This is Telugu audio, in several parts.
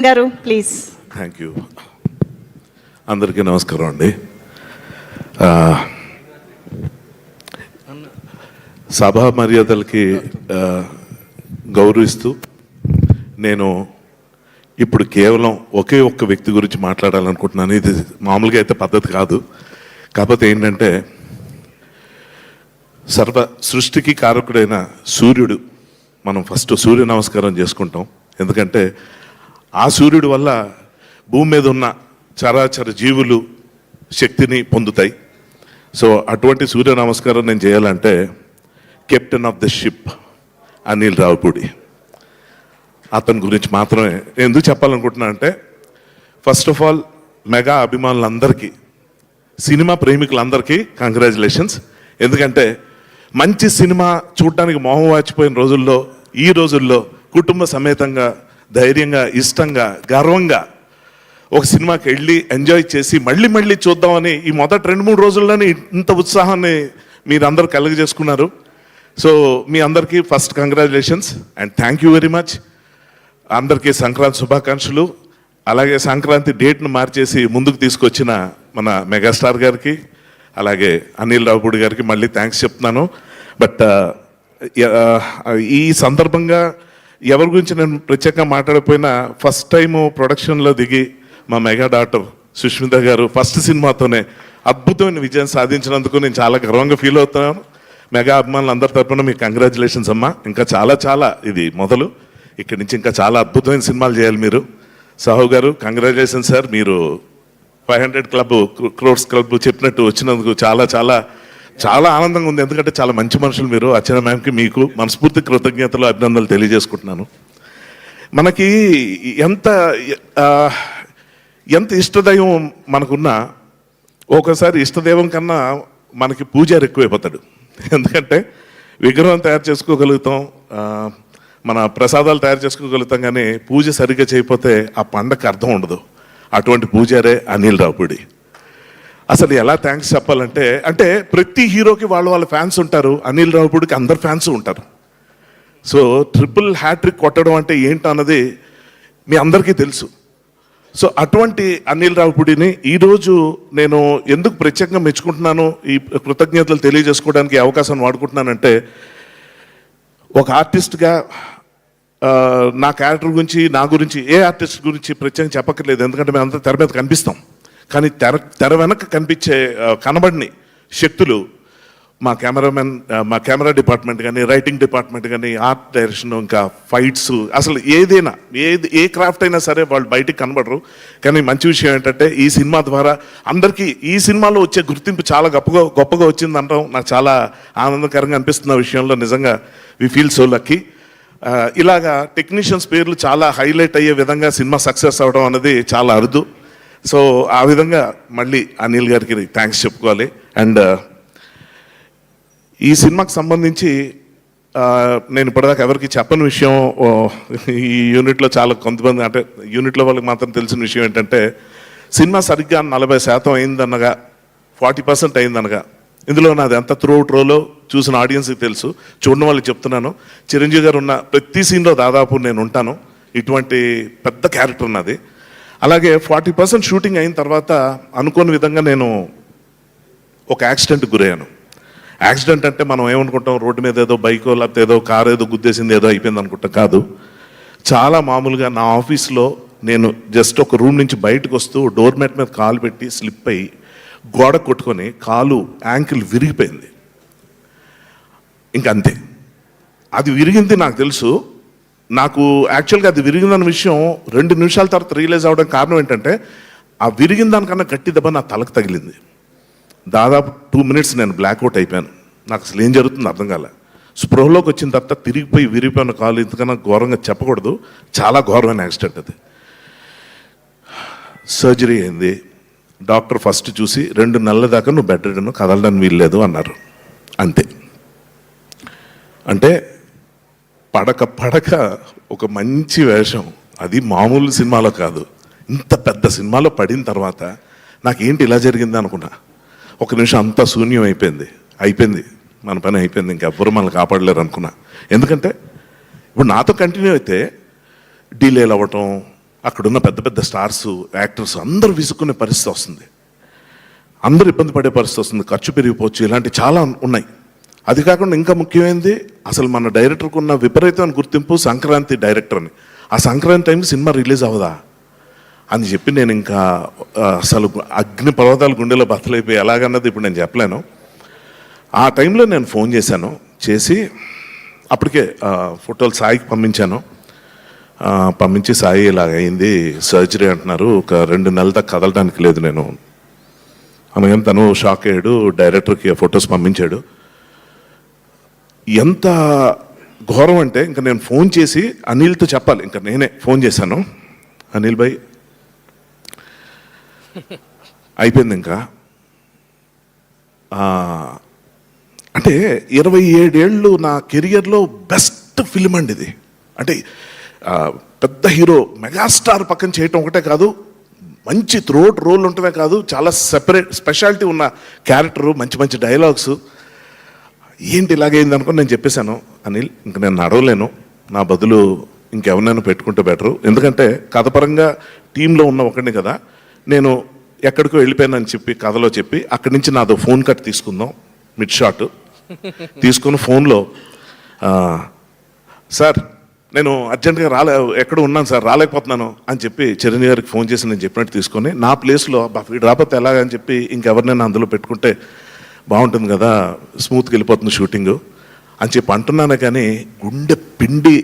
గారు ప్లీజ్. Thank you. అందరికీ నమస్కారం అండి. సభా మర్యాదలకి గౌరవిస్తూ నేను ఇప్పుడు కేవలం ఒకే ఒక్క వ్యక్తి గురించి మాట్లాడాలనుకుంటున్నాను. ఇది మామూలుగా అయితే పద్ధతి కాదు. కాకపోతే ఏంటంటే సర్వ సృష్టికి కారకుడైన సూర్యుడు, మనం ఫస్ట్ సూర్య నమస్కారం చేసుకుంటాం. ఎందుకంటే ఆ సూర్యుడి వల్ల భూమి మీద ఉన్న చరాచర జీవులు శక్తిని పొందుతాయి. సో అటువంటి సూర్య నమస్కారం నేను చేయాలంటే captain of the ship Anil Ravipudi, అతని గురించి మాత్రమే ఎందుకు చెప్పాలనుకుంటున్నా అంటే, ఫస్ట్ ఆఫ్ ఆల్ మెగా అభిమానులందరికీ, సినిమా ప్రేమికులందరికీ కంగ్రాచులేషన్స్. ఎందుకంటే మంచి సినిమా చూడడానికి మొహం వాచిపోయిన రోజుల్లో, ఈ రోజుల్లో కుటుంబ సమేతంగా ధైర్యంగా ఇష్టంగా గర్వంగా ఒక సినిమాకి వెళ్ళి ఎంజాయ్ చేసి మళ్ళీ మళ్ళీ చూద్దామని ఈ మొదటి 2-3 రోజుల్లోనే ఇంత ఉత్సాహాన్ని మీరందరూ కలుగజేసుకున్నారు. సో మీ అందరికీ first congratulations and thank you very much. అందరికీ సంక్రాంతి శుభాకాంక్షలు. అలాగే సంక్రాంతి డేట్ను మార్చేసి ముందుకు తీసుకొచ్చిన మన మెగాస్టార్ గారికి, అలాగే అనిల్ రావిపూడి గారికి మళ్ళీ థ్యాంక్స్ చెప్తున్నాను. బట్ ఈ సందర్భంగా ఎవరి గురించి నేను ప్రత్యేకంగా మాట్లాడకపోయినా, ఫస్ట్ టైము ప్రొడక్షన్లో దిగి మా మెగా డాక్టర్ సుష్మిత గారు ఫస్ట్ సినిమాతోనే అద్భుతమైన విజయం సాధించినందుకు నేను చాలా గర్వంగా ఫీల్ అవుతున్నాను. మెగా అభిమానులు అందరి తరఫున మీకు కంగ్రాచులేషన్స్ అమ్మా. ఇంకా చాలా చాలా ఇది మొదలు, ఇక్కడి నుంచి ఇంకా చాలా అద్భుతమైన సినిమాలు చేయాలి మీరు. సాహు గారు కంగ్రాచులేషన్స్ సార్. మీరు 500 క్రోర్స్ క్లబ్ చెప్పినట్టు వచ్చినందుకు చాలా చాలా చాలా ఆనందంగా ఉంది. ఎందుకంటే చాలా మంచి మనుషులు మీరు. అర్చన మ్యామ్కి మీకు మనస్ఫూర్తి కృతజ్ఞతలు అభినందనలు తెలియజేసుకుంటున్నాను. మనకి ఎంత ఇష్టదైవం మనకున్నా ఒకసారి ఇష్టదైవం కన్నా మనకి పూజారి ఎక్కువైపోతాడు. ఎందుకంటే విగ్రహం తయారు చేసుకోగలుగుతాం, మన ప్రసాదాలు తయారు చేసుకోగలుగుతాం, కానీ పూజ సరిగ్గా చేయకపోతే ఆ పండగకి అర్థం ఉండదు. అటువంటి పూజారే అనిల్ రావిపూడి. అసలు ఎలా థ్యాంక్స్ చెప్పాలంటే, అంటే ప్రతి హీరోకి వాళ్ళ ఫ్యాన్స్ ఉంటారు, అనిల్ రావిపూడికి అందరు ఫ్యాన్స్ ఉంటారు. సో ట్రిపుల్ హ్యాట్రిక్ కొట్టడం అంటే ఏంటన్నది మీ అందరికీ తెలుసు. సో అటువంటి అనిల్ రావిపూడిని ఈరోజు నేను ఎందుకు ప్రత్యేకంగా మెచ్చుకుంటున్నాను, ఈ కృతజ్ఞతలు తెలియజేసుకోవడానికి అవకాశాన్ని వాడుకుంటున్నానంటే, ఒక ఆర్టిస్ట్గా నా క్యారెక్టర్ గురించి, నా గురించి, ఏ ఆర్టిస్ట్ గురించి ప్రత్యేకంగా చెప్పక్కర్లేదు. ఎందుకంటే మేము అంతా తెర మీద కనిపిస్తాం. కానీ తెర వెనక కనబడిన శక్తులు మా కెమెరామెన్, మా కెమెరా డిపార్ట్మెంట్ కానీ, రైటింగ్ డిపార్ట్మెంట్ కానీ, ఆర్ట్ డైరెక్షన్, ఇంకా ఫైట్స్, అసలు ఏదైనా ఏ క్రాఫ్ట్ అయినా సరే వాళ్ళు బయటికి కనబడరు. కానీ మంచి విషయం ఏంటంటే ఈ సినిమా ద్వారా అందరికీ ఈ సినిమాలో వచ్చే గుర్తింపు చాలా గొప్పగా వచ్చింది అనడం నాకు చాలా ఆనందకరంగా అనిపిస్తున్న విషయంలో నిజంగా వి ఫీల్ సో లక్కీ. ఇలాగా టెక్నీషియన్స్ పేర్లు చాలా హైలైట్ అయ్యే విధంగా సినిమా సక్సెస్ అవ్వడం అనేది చాలా అరుదు. సో ఆ విధంగా మళ్ళీ అనిల్ గారికి థ్యాంక్స్ చెప్పుకోవాలి. అండ్ ఈ సినిమాకి సంబంధించి నేను ఇప్పటిదాకా ఎవరికి చెప్పని విషయం, ఈ యూనిట్లో చాలా కొంతమంది, అంటే యూనిట్లో వాళ్ళకి మాత్రం తెలిసిన విషయం ఏంటంటే, సినిమా సరిగ్గా 40% అయిందనగా, 40% అయిందనగా, ఇందులో నాది ఎంత త్రూఅవుట్ రోలో చూసిన ఆడియన్స్కి తెలుసు, చూడడం వాళ్ళకి చెప్తున్నాను. చిరంజీవి గారు ఉన్న ప్రతి సీన్లో దాదాపు నేను ఉంటాను. ఇటువంటి పెద్ద క్యారెక్టర్ నాది. అలాగే 40% షూటింగ్ అయిన తర్వాత అనుకోని విధంగా నేను ఒక యాక్సిడెంట్కి గురయ్యాను. యాక్సిడెంట్ అంటే మనం ఏమనుకుంటాం, రోడ్డు మీద ఏదో బైకో లేకపోతే ఏదో కారు ఏదో గుద్దేసింది ఏదో అయిపోయింది అనుకుంటాం. కాదు, చాలా మామూలుగా నా ఆఫీస్లో నేను జస్ట్ ఒక రూమ్ నుంచి బయటకు వస్తూ డోర్ మ్యాట్ మీద కాలు పెట్టి స్లిప్ అయ్యి గోడ కొట్టుకొని కాలు యాంకిల్ విరిగిపోయింది. ఇంకంతే. అది విరిగింది నాకు తెలుసు. నాకు యాక్చువల్గా అది విరిగిందన్న విషయం 2 నిమిషాల తర్వాత రియలైజ్ అవ్వడం కారణం ఏంటంటే, ఆ విరిగిన దానికన్నా గట్టి దెబ్బ నా తలకు తగిలింది. దాదాపు 2 minutes నేను బ్లాక్అవుట్ అయిపోయాను. నాకు అసలు ఏం జరుగుతుందో అర్థం కాలే. స్పృహలోకి వచ్చిన తర్వాత తిరిగిపోయి విరిగిపోయిన కాలు, ఇంతకన్నా ఘోరంగా చెప్పకూడదు, చాలా ఘోరమైన యాక్సిడెంట్ అది. సర్జరీ అయింది. డాక్టర్ ఫస్ట్ చూసి 2 నెలల దాకా నువ్వు బెడ్ రిడన్, కదలడానికి వీల్లేదు అన్నారు. అంతే. అంటే పడక ఒక మంచి వేషం, అది మామూలు సినిమాలో కాదు, ఇంత పెద్ద సినిమాలో పడిన తర్వాత నాకేంటి ఇలా జరిగింది అనుకున్నా. ఒక నిమిషం అంతా శూన్యం అయిపోయింది, మన పని అయిపోయింది, ఇంకెవ్వరు మనల్ని కాపాడలేరు అనుకున్నా. ఎందుకంటే ఇప్పుడు నాతో కంటిన్యూ అయితే డీలేలు అవ్వటం, అక్కడున్న పెద్ద పెద్ద స్టార్స్, యాక్టర్స్ అందరూ విసుక్కునే పరిస్థితి వస్తుంది, అందరూ ఇబ్బంది పడే పరిస్థితి వస్తుంది, ఖర్చు పెరిగిపోవచ్చు, ఇలాంటి చాలా ఉన్నాయి. అది కాకుండా ఇంకా ముఖ్యమైనది అసలు మన డైరెక్టర్కి ఉన్న విపరీతమైన గుర్తింపు సంక్రాంతి డైరెక్టర్ అని. ఆ సంక్రాంతి టైంకి సినిమా రిలీజ్ అవ్వదా అని చెప్పి నేను ఇంకా అసలు అగ్ని పర్వతాలు గుండెలో బద్దలైపోయి ఎలాగన్నది ఇప్పుడు నేను చెప్పలేను. ఆ టైంలో నేను ఫోన్ చేశాను, చేసి అప్పటికే ఫోటోలు సాయికి పంపించాను. పంపించి సాయి ఇలాగైంది, సర్జరీ అంటున్నారు, ఒక 2 నెలల దాకా కదలడానికి లేదు నేను అనగానే తను షాక్ అయ్యాడు. డైరెక్టర్కి ఫొటోస్ పంపించాడు. ఎంత ఘోరం అంటే ఇంకా నేను ఫోన్ చేసి అనిల్తో చెప్పాలి, ఇంకా నేనే ఫోన్ చేశాను, అనిల్ భాయ్ అయిపోయింది ఇంకా. అంటే 27 ఏళ్ళు నా కెరియర్లో బెస్ట్ ఫిలిం అండి ఇది. అంటే పెద్ద హీరో మెగాస్టార్ పక్కన చేయటం ఒకటే కాదు, మంచి త్రోట్ రోల్ ఉంటమే కాదు, చాలా స్పెషాలిటీ ఉన్న క్యారెక్టరు, మంచి మంచి డైలాగ్స్. ఏంటి ఇలాగైంది అనుకుని నేను చెప్పేశాను, అనిల్ ఇంక నేను నడవలేను, నా బదులు ఇంకెవరినైనా పెట్టుకుంటే బెటరు, ఎందుకంటే కథపరంగా టీంలో ఉన్న ఒకడిని కదా, నేను ఎక్కడికో వెళ్ళిపోయానని చెప్పి కథలో చెప్పి అక్కడి నుంచి నాదో ఫోన్ కట్ తీసుకుందాం, మిడ్ షాట్ తీసుకుని ఫోన్లో సార్ నేను అర్జెంట్గా ఎక్కడ ఉన్నాను సార్, రాలేకపోతున్నాను అని చెప్పి చిరంజీవి గారికి ఫోన్ చేసి నేను చెప్పినట్టు తీసుకొని నా ప్లేస్లో వీడు రాకపోతే ఎలాగని చెప్పి ఇంకెవరినైనా అందులో పెట్టుకుంటే బాగుంటుంది కదా, స్మూత్గా వెళ్ళిపోతుంది షూటింగు అని చెప్పి అంటున్నాను. కానీ గుండె పిండి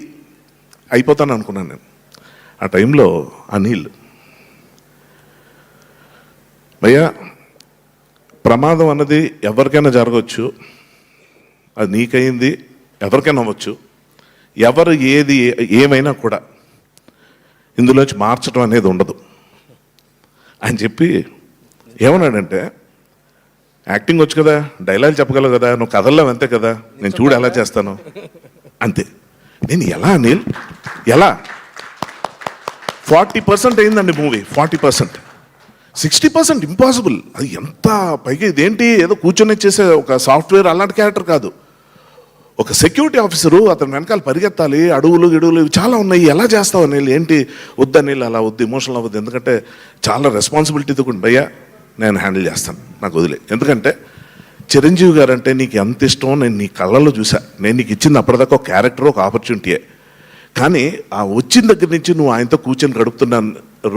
అయిపోతాను అనుకున్నాను నేను. ఆ టైంలో అనిల్ భయ్యా, ప్రమాదం అన్నది ఎవరికైనా జరగవచ్చు, అది నీకయింది, ఎవరికైనా అవ్వచ్చు, ఎవరు ఏది ఏమైనా కూడా ఇందులోంచి మార్చడం అనేది ఉండదు అని చెప్పి ఏమన్నాడంటే, యాక్టింగ్ వచ్చు కదా, డైలాగ్ చెప్పగలవు కదా, నువ్వు కథల్లో అంతే కదా, నేను చూడు ఎలా చేస్తాను అంతే. నేను ఎలా అనిల్ ఎలా 40% అయిందండి మూవీ, 40%, 60% ఇంపాసిబుల్. అది ఎంత పైగా ఇదేంటి ఏదో కూర్చొని చేసే ఒక సాఫ్ట్వేర్ అలాంటి క్యారెక్టర్ కాదు, ఒక సెక్యూరిటీ ఆఫీసరు, అతను వెనకాల పరిగెత్తాలి, అడవులు గిడువులు ఇవి చాలా ఉన్నాయి, ఎలా చేస్తావు అనిల్, ఏంటి వద్దనిల్ అలా వద్దు, ఎమోషనల్ అవ్వద్దు, ఎందుకంటే చాలా రెస్పాన్సిబిలిటీతో కూడా భయ్యా నేను హ్యాండిల్ చేస్తాను, నాకు వదిలే, ఎందుకంటే చిరంజీవి గారు అంటే నీకు ఎంత ఇష్టం నేను నీ కళ్ళల్లో చూసా, నేను నీకు ఇచ్చింది అప్పటిదాకా ఒక క్యారెక్టర్, ఒక ఆపర్చునిటీయే, కానీ ఆ వచ్చిన దగ్గర నుంచి నువ్వు ఆయనతో కూర్చొని గడుపుతున్న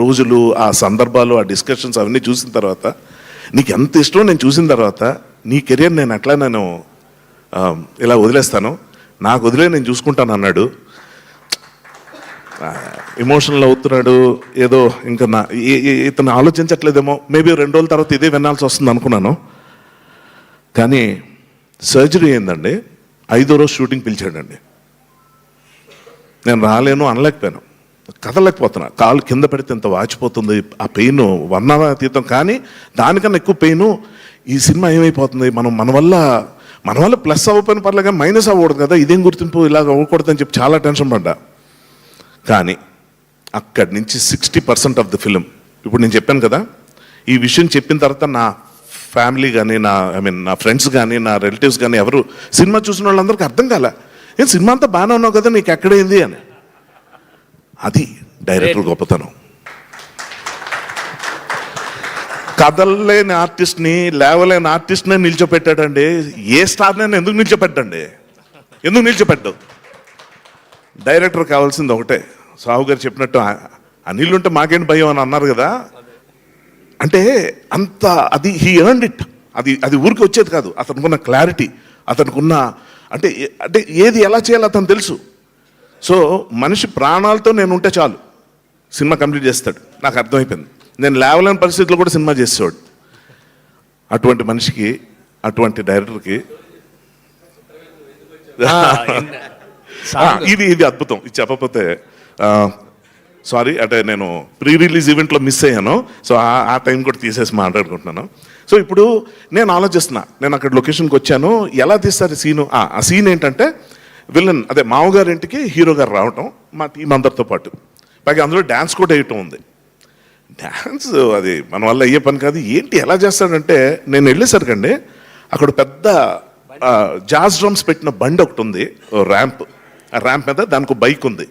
రోజులు, ఆ సందర్భాలు, ఆ డిస్కషన్స్ అవన్నీ చూసిన తర్వాత నీకు ఎంత ఇష్టం నేను చూసిన తర్వాత నీ కెరియర్ నేను అట్లా నేను ఇలా వదిలేస్తాను, నాకు వదిలే నేను చూసుకుంటాను అన్నాడు. ఎమోషనల్ అవుతున్నాడు ఏదో, ఇంకా ఇతను ఆలోచించట్లేదేమో, మేబీ 2 రోజుల తర్వాత ఇదే వినాల్సి వస్తుంది అనుకున్నాను. కానీ సర్జరీ అయిందండి, 5వ రోజు షూటింగ్ పిలిచాడండి. నేను రాలేను అనలేకపోయాను, కదలేకపోతున్నా, కాలు కింద పెడితే ఇంత వాచిపోతుంది, ఆ పెయిన్ వర్ణనాతీతం. కానీ దానికన్నా ఎక్కువ పెయిన్ ఈ సినిమా ఏమైపోతుంది, మన వల్ల ప్లస్ అవ్వకపోయిన పర్లేదు కానీ మైనస్ అవ్వకూడదు కదా, ఇదేం గుర్తింపు ఇలాగ అవ్వకూడదు అని చెప్పి చాలా టెన్షన్ పడ్డా. కానీ అక్కడి నుంచి 60% ఆఫ్ ద ఫిలిం, ఇప్పుడు నేను చెప్పాను కదా, ఈ విషయం చెప్పిన తర్వాత నా ఫ్యామిలీ కానీ నా ఫ్రెండ్స్ కానీ నా రిలేటివ్స్ కానీ ఎవరు సినిమా చూసిన వాళ్ళందరికీ అర్థం కాలే, ఏం సినిమా అంతా బాగానే ఉన్నావు కదా, నీకు ఎక్కడైంది అని. అది డైరెక్టర్ గొప్పతనం. కథలేని ఆర్టిస్ట్ని, లేవలేని ఆర్టిస్ట్నే నిల్చోపెట్టాడండి. ఏ స్టార్నైనా ఎందుకు నిల్చోపెట్టావు? డైరెక్టర్ కావాల్సింది ఒకటే, సాహు గారు చెప్పినట్టు అనిల్ ఉంటే మాకేంటి భయం అని అన్నారు కదా, అంటే అంత అది హీ ఎర్న్డ్ ఇట్. అది ఊరికి వచ్చేది కాదు, అతనుకున్న క్లారిటీ, అతనుకున్న అంటే ఏది ఎలా చేయాలో అతను తెలుసు. సో మనిషి ప్రాణాలతో నేను ఉంటే చాలు సినిమా కంప్లీట్ చేస్తాడు, నాకు అర్థమైపోయింది. నేను లేవలేని పరిస్థితుల్లో కూడా సినిమా చేసేవాడు. అటువంటి మనిషికి, అటువంటి డైరెక్టర్కి ఇది అద్భుతం. ఇది చెప్పకపోతే సారీ, అంటే నేను ప్రీ రిలీజ్ ఈవెంట్లో మిస్ అయ్యాను, సో ఆ టైం కూడా తీసేసి మాట్లాడుకుంటున్నాను. సో ఇప్పుడు నేను ఆలోచిస్తున్నా, నేను అక్కడ లొకేషన్కి వచ్చాను, ఎలా తీస్తారు సీను. ఆ సీన్ ఏంటంటే విలన్, అదే మామగారి ఇంటికి హీరో గారు రావటం, మా టీం అందరితో పాటు, పైగా అందులో డ్యాన్స్ కూడా వేయటం ఉంది. డ్యాన్స్ అది మన వల్ల అయ్యే పని కాదు. ఏంటి ఎలా చేస్తాడంటే, నేను వెళ్ళేసరికండి అక్కడ పెద్ద జాజ్ డ్రమ్స్ పెట్టిన బండి ఒకటి ఉంది, ర్యాంప్, ఆ ర్యాంప్ మీద దానికి బైక్ ఉంది.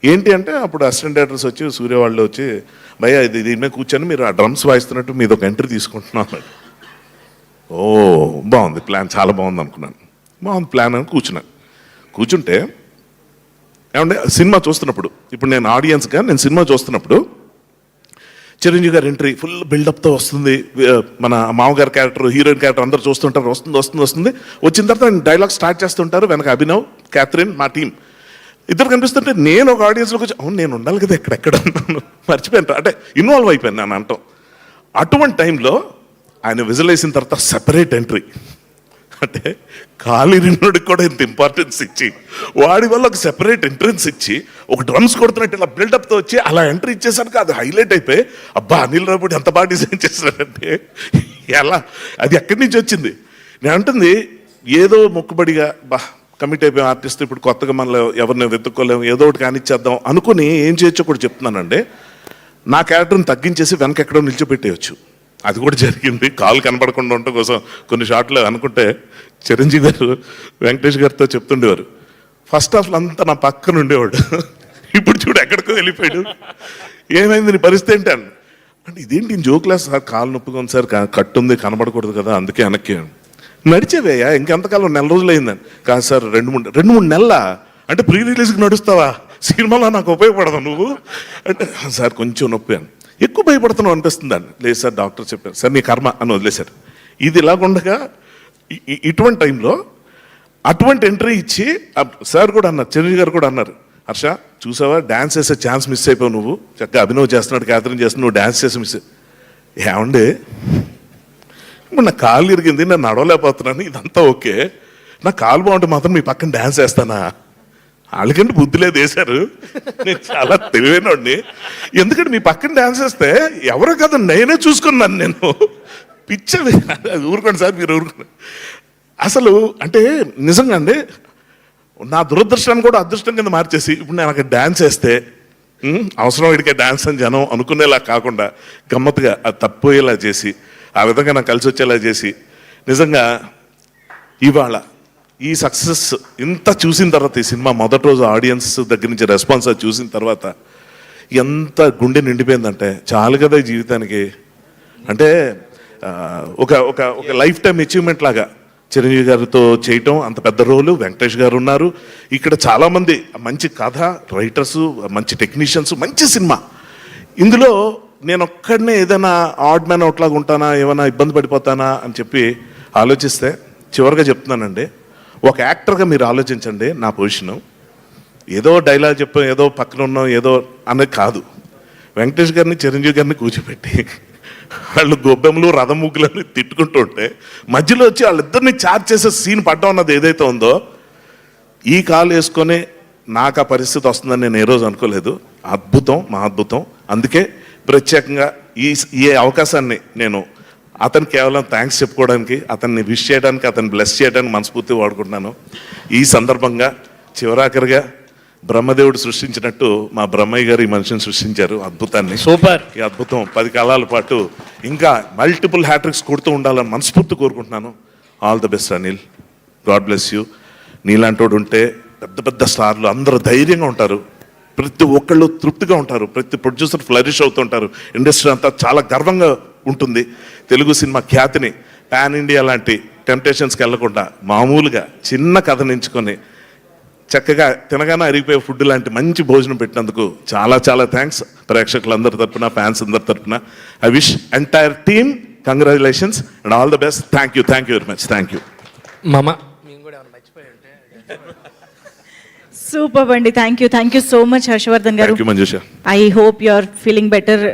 ఏంటి అంటే అప్పుడు అసిస్టెంట్ డైరెక్టర్స్ వచ్చి సూర్య వాళ్ళు వచ్చి భయ్యా ఇది దీని మీద కూర్చొని మీరు ఆ డ్రమ్స్ వాయిస్తున్నట్టు మీద ఒక ఎంట్రీ తీసుకుంటున్నాను. ఓ బాగుంది ప్లాన్, చాలా బాగుంది అనుకున్నాను. బాగుంది ప్లాన్ అని కూర్చుంటే ఏమంటే సినిమా చూస్తున్నప్పుడు ఇప్పుడు నేను ఆడియన్స్గా నేను సినిమా చూస్తున్నప్పుడు చిరంజీవి గారి ఎంట్రీ ఫుల్ బిల్డప్తో వస్తుంది. మన మామగారి క్యారెక్టర్, హీరోయిన్ క్యారెక్టర్ అందరూ చూస్తుంటారు, వస్తుంది. వచ్చిన తర్వాత డైలాగ్ స్టార్ట్ చేస్తుంటారు. వెనక అభినవ్, క్యాథరిన్, మా టీం ఇద్దరు కనిపిస్తుంటే నేను ఒక ఆడియన్స్లోకి వచ్చి అవును నేను ఉండాలి కదా ఎక్కడెక్కడ ఉన్నాను మర్చిపోయాను, అంటే ఇన్వాల్వ్ అయిపోయాను నేను అంటాం. అటువంటి టైంలో ఆయన విజిల్ వేసిన తర్వాత సెపరేట్ ఎంట్రీ, అంటే కాలిరినోడికి కూడా ఇంత ఇంపార్టెన్స్ ఇచ్చి వాడి వల్ల ఒక సెపరేట్ ఎంట్రన్స్ ఇచ్చి ఒక డ్రమ్స్ కొడుతున్నట్టు ఇలా బిల్డప్తో వచ్చి అలా ఎంట్రీ ఇచ్చేసరికి అది హైలైట్ అయిపోయి అబ్బా అనిల్ రావుపూడి ఎంత బాగా డిజైన్ చేశాడంటే ఎలా అది ఎక్కడి నుంచి వచ్చింది. నేను అంటుంది ఏదో మొక్కుబడిగా బా కమిట్ అయిపోయి ఆర్టిస్ట్ ఇప్పుడు కొత్తగా మనలో ఎవరిని వెతుక్కోలేము, ఏదో ఒకటి కానిచ్చేద్దాం అనుకుని ఏం చేయొచ్చో కూడా చెప్తున్నానండి. నా క్యారెక్టర్ని తగ్గించేసి వెనక ఎక్కడో నిల్చోపెట్టేయచ్చు. అది కూడా జరిగింది. కాలు కనపడకుండా ఉండటం కోసం కొన్ని షాట్లు అనుకుంటే చిరంజీవి గారు వెంకటేష్ గారితో చెప్తుండేవారు, ఫస్ట్ హాఫ్లో అంతా నా పక్కన ఉండేవాడు, ఇప్పుడు చూడు ఎక్కడికో వెళ్ళిపోయాడు, ఏమైంది నీ పరిస్థితి ఏంటి అంటే ఇదేంటి జోక్లా సార్, కాలు నొప్పిగా ఉంది సార్, కట్టుంది కనబడకూడదు కదా అందుకే వెనక్కి నడిచేవేయా ఇంకెంతకాలం 4 రోజులు అయిందని. కాదు సార్ 2-3 నెలల అంటే ప్రీ రిలీజ్కి నడుస్తావా, సినిమాలో నాకు ఉపయోగపడదు నువ్వు అంటే సార్ కొంచెం నొప్పి అని, ఎక్కువ భయపడుతున్నావు అనిపిస్తుంది అని. లేదు సార్ డాక్టర్ చెప్పారు, సార్ నీ కర్మ అని వదిలేశారు. ఇది ఇలాగుండగా ఇటువంటి టైంలో అటువంటి ఎంట్రీ ఇచ్చి సార్ కూడా అన్నారు, చిరంజీవి గారు కూడా అన్నారు, హర్ష చూసావా డ్యాన్స్ చేసే ఛాన్స్ మిస్ అయిపోయావు నువ్వు, చక్కగా అభినవ్ చేస్తున్నాడు, క్యాథరిన్ చేస్తున్నాడు, నువ్వు డ్యాన్స్ చేసి మిస్ ఏమండి ఇప్పుడు నా కాలు ఇరిగింది, నేను నడవలేకపోతున్నాను, ఇదంతా ఓకే, నా కాలు బాగుంటే మాత్రం మీ పక్కన డ్యాన్స్ వేస్తానా, వాళ్ళకంటే బుద్ధి లేదు వేశారు, నేను చాలా తెలివైనోడిని, ఎందుకంటే మీ పక్కన డ్యాన్స్ వేస్తే ఎవరో కదా నేనే చూసుకున్నాను, నేను పిచ్చవి ఊరుకోండి సార్ మీరు ఊరుకోండి. అసలు అంటే నిజంగా అండి నా దురదృష్టాన్ని కూడా అదృష్టం కింద మార్చేసి ఇప్పుడు నేను అక్కడ డ్యాన్స్ వేస్తే అవసరం ఇడికే డ్యాన్స్ అని జనం అనుకునేలా కాకుండా గమ్మత్తుగా అది తప్పోయేలా చేసి ఆ విధంగా నాకు కలిసి వచ్చేలా చేసి నిజంగా ఇవాళ ఈ సక్సెస్ ఇంత చూసిన తర్వాత ఈ సినిమా మొదటి రోజు ఆడియన్స్ దగ్గర నుంచి రెస్పాన్స్ అది చూసిన తర్వాత ఎంత గుండె నిండిపోయిందంటే చాలు కదా ఈ జీవితానికి, అంటే ఒక ఒక ఒక లైఫ్ టైం అచీవ్మెంట్ లాగా చిరంజీవి గారితో చేయటం, అంత పెద్ద రోలు వెంకటేష్ గారు ఉన్నారు, ఇక్కడ చాలామంది మంచి కథ రైటర్స్, మంచి టెక్నీషియన్స్, మంచి సినిమా. ఇందులో నేను ఒక్కడనే ఏదైనా ఆడ్ మ్యాన్ అవుట్లాగా ఉంటానా, ఏమైనా ఇబ్బంది పడిపోతానా అని చెప్పి ఆలోచిస్తే చివరిగా చెప్తున్నానండి, ఒక యాక్టర్గా మీరు ఆలోచించండి నా పొజిషను, ఏదో డైలాగ్ చెప్పాం ఏదో పక్కన ఉన్నాం ఏదో అనేది కాదు, వెంకటేష్ గారిని చిరంజీవి గారిని కూర్చోబెట్టి వాళ్ళు గొబ్బెమ్మలు రథం ముగ్గులని తిట్టుకుంటూ ఉంటే మధ్యలో వచ్చి వాళ్ళిద్దరిని చార్జ్ చేసే సీన్ పడ్డం అన్నది ఏదైతే ఉందో, ఈ కాలు వేసుకొని నాకు ఆ పరిస్థితి వస్తుందని నేను ఏ రోజు అనుకోలేదు. అద్భుతం, మా అద్భుతం. అందుకే ప్రత్యేకంగా ఈ అవకాశాన్ని నేను అతను కేవలం థ్యాంక్స్ చెప్పుకోవడానికి, అతన్ని విష్ చేయడానికి, అతన్ని బ్లెస్ చేయడానికి మనస్ఫూర్తిగా వాడుకుంటున్నాను. ఈ సందర్భంగా చివరాఖరిగా బ్రహ్మదేవుడు సృష్టించినట్టు మా బ్రహ్మయ్య గారు ఈ మనిషిని సృష్టించారు, అద్భుతాన్ని. సూపర్. ఈ అద్భుతం 10 కాలాల పాటు ఇంకా మల్టిపుల్ హ్యాట్రిక్స్ కొడుతూ ఉండాలని మనస్ఫూర్తి కోరుకుంటున్నాను. All the best Anil, God bless you. నీలాంటోడు ఉంటే పెద్ద పెద్ద స్టార్లు అందరూ ధైర్యంగా ఉంటారు, ప్రతి ఒక్కళ్ళు తృప్తిగా ఉంటారు, ప్రతి ప్రొడ్యూసర్ ఫ్లరిష్ అవుతుంటారు, ఇండస్ట్రీ అంతా చాలా గర్వంగా ఉంటుంది. తెలుగు సినిమా ఖ్యాతిని పాన్ ఇండియా లాంటి టెంప్టేషన్స్కి వెళ్లకుండా మామూలుగా చిన్న కథ నించుకొని చక్కగా తినగానే అరిగిపోయే ఫుడ్ లాంటి మంచి భోజనం పెట్టినందుకు చాలా చాలా థ్యాంక్స్. ప్రేక్షకులందరి తరపున, ఫ్యాన్స్ అందరి తరపున I wish entire team congratulations and all the best. Thank you very much. Thank you మామ. సూపర్ అండి. Thank you so much Harshavardhan garu. Thank you Manjusha. I hope you are feeling better.